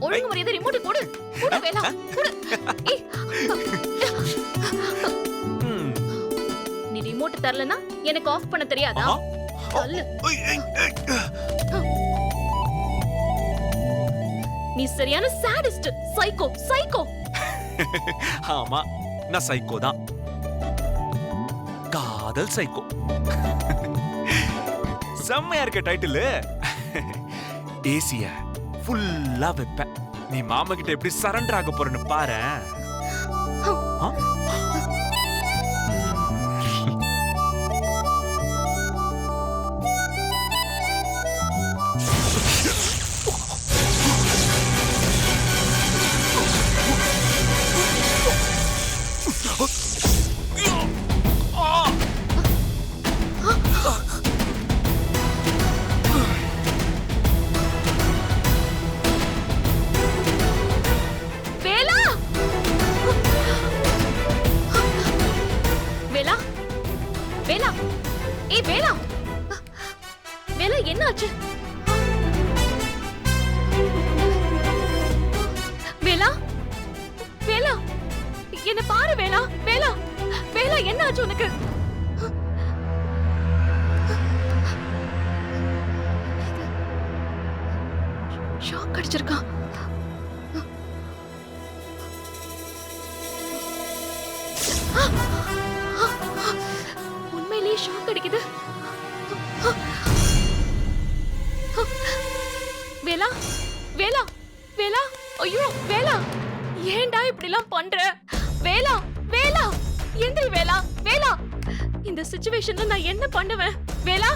ஒழுங்கு மரியாதை ரிமோட் கொடு. கொடு வேலா, கொடு. ஏய். நீ ரிமோட் தரலனா எனக்கு ஆஃப் பண்ண தெரியாதா? சொல்லு. நீ சரியான சாடிஸ்ட், சைக்கோ, சைக்கோ. ஆமா, நான் சைக்கோ தான். காதல் சைக்கோ. செம்மையா இருக்க டைட்டில். ஏசிய ஃபுல்லா வைப்பேன். நீ மாமா கிட்ட எப்படி சரண்டர் ஆக போறன்னு பாரு. வேலா, ஏய் வேலா, வேலா என்னாச்சு? வேலா, வேலா, என்ன பாரு வேலா, வேலா, வேலா என்னாச்சு உனக்கு? ஷாக் அடிச்சிருக்கா? ஷாக் அடிக்குது. வேலா, வேலா, வேலா, ஐயோ வேலா, ஏன்டா இப்படி எல்லாம் பண்ற? வேலா, வேலா, எந்திரி வேலா, வேலா, இந்த சிச்சுவேஷன்ல நான் என்ன பண்ணுவேன்? வேலா,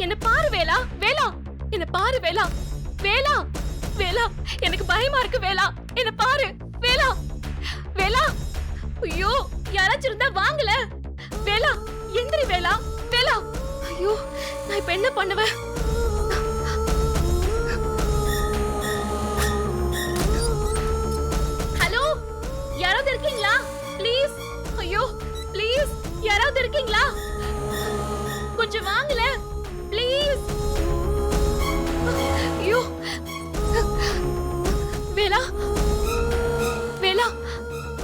என்ன பாரு வேலா, வேலா, என்ன பாரு வேலா, வேலா, வேலா, எனக்கு பயமா இருக்கு வேலா, என்ன பாரு வேலா, வேலா, ஐயோ யாராச்சும் இருந்தா வாங்கல. வேலா, எந்திரி வேலா, வேலா, ஐயோ நான் இப்ப என்ன பண்ணுவேன்? ஹலோ, யாராவது இருக்கீங்களா? ப்ளீஸ், ஐயோ ப்ளீஸ், யாராவது இருக்கீங்களா? கொஞ்சம் வாங்கல ப்ளீஸ். ஐயோ வேலா, வேலா,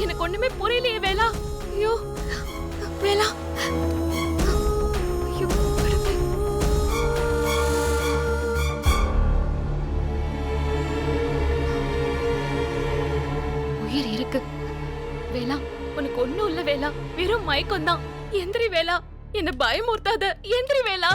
எனக்கு ஒண்ணுமே புரியலையே வேலா. ஐயோ வேலா, உயிர் இருக்கு வேலா, உனக்கு ஒண்ணும் இல்ல வேலா, வெறும் மயக்கம் தான். எந்திரி வேலா, என்ன பயமுறுத்தாத, எந்திரி வேலா.